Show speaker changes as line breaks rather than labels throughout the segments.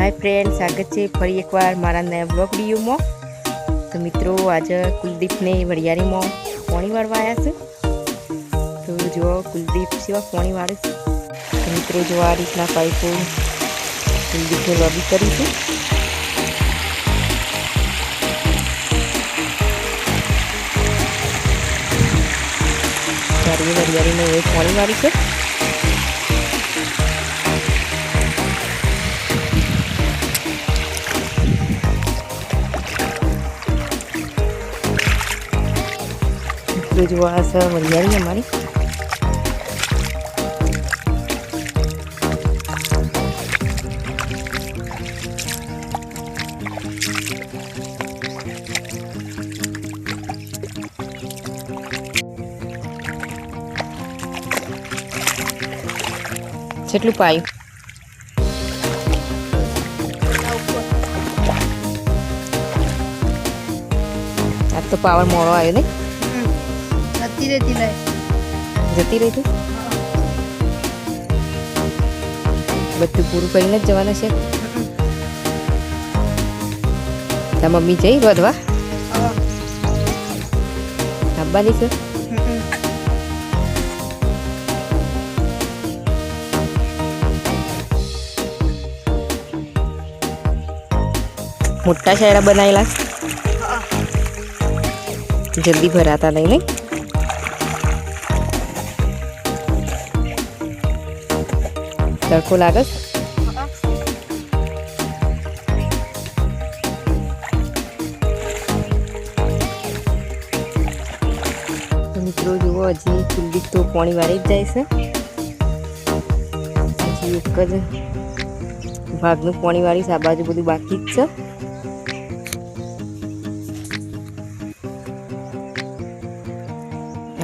Hi friend, स्वागत है फरी एक बार मारा नया ब्लॉग वीडियो में। तो मित्रों आज कुलदीप ने वरियारी में पानी वाळवा आया है। तो जो कुलदीप सेवा पानी वाळे छे। तो मित्रों जो आ रीतना पाइपो कुलदीप ने लॉबी करी है। वरियारी में पानी वाળી है। तो जो आ वरियारी हमारी કેટલું પાયું આ તો પાવર મોડો આવ્યો ને જતી રહી બધું પૂરું કરીને જ જવાના છે। તા મમ્મી જઈ વધવા આવવાની છે। મોટા શાયરા બનાવેલા જલ્દી ભરાતા નહીં ને। तड़को लागत तो मित्रों जो हजी कुलदीप तो पानी वाળી જ જાય છે। હજી એક જ ભાગનું પાણી વાળી છે। આ બાજુ બધું બાકી જ છે।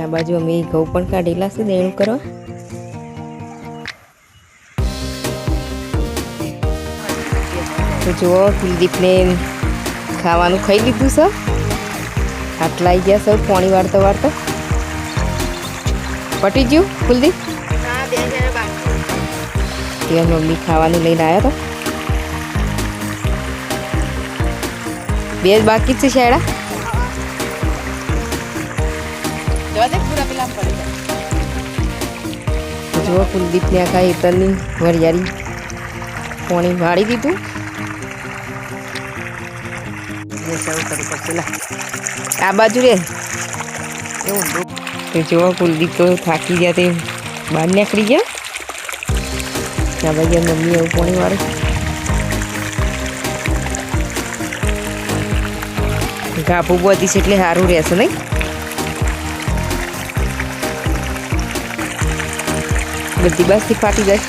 આ બાજુ અમે ઘઉં પણ કાઢેલા છે દેણું કરવા। तो जो कुलदीप ने खावानू खाई लीधु से। आटला आई गया सब पानी वाळता वाळता पटी गयु। कुलदीप मम्मी खावानू लईने आया था। बेज बाकी छे शायरा जो कुलदीप ने आखा हेतरनी वरियारी पानी वाળી दीधुं। आ बाजू रे तो जो कुलदीप तो थाकी गया थे बहार निकली गया। क्या भाई मम्मी एवं पानी वाळे घापू बधी छे એટલે સારું રહેશે નહીં। બધી બાજથી ફાટી જાય।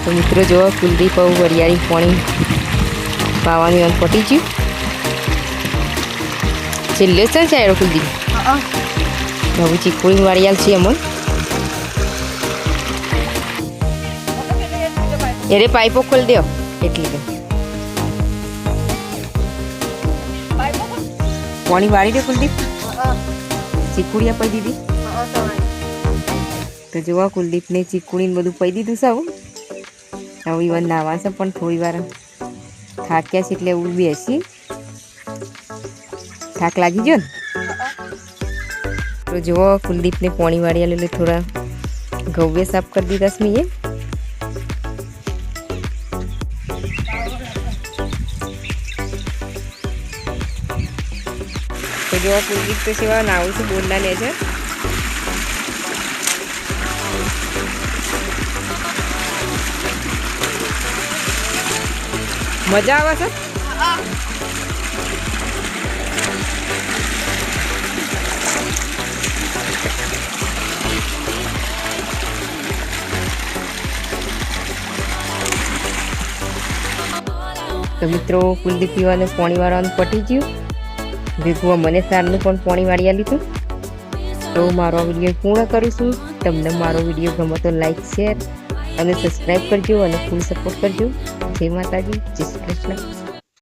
तो मित्रों जो कुलदीप और वरियारी पानी पावानी अंत पटी गयु। छेल्ले છે શાયરો कुलदीप હવે ચીકુડી વાળિયાલ છે અમન એરે પાઇપો ખોલ દો એટલી કે પાણી વાળી દે कुलदीप। ચીકુડિયા પઈ દીધી તો જોવા कुलदीप ने ચીકુડી ને બધું પઈ દીધું છે। હવે ઈવન નાવા છે પણ થોડી વાર થાક્યા છે એટલે એવું બેસી થાક લાગી ગયો ને। तो जो कुलदीप ने पानी वाળી ले थोड़ा गव्वे साफ कर दी 10 मिनट। तो जो कुलदीप तो सेवा नाव से बोलना ले છે। मजा आवा છે। तो मित्रों कुलदीप पीवाने पानी वाळवानुं पटी गयुं। भेगुं मने सारनुं पण पाणी वाळी लीधुं। तो मारो विडियो पूर्ण करूं छुं। तमने मारो विडियो गमे तो लाइक शेर અને સબસ્ક્રાઇબ કરજો અને ફૂલ સપોર્ટ કરજો। જય માતાજી, જય શ્રી કૃષ્ણ।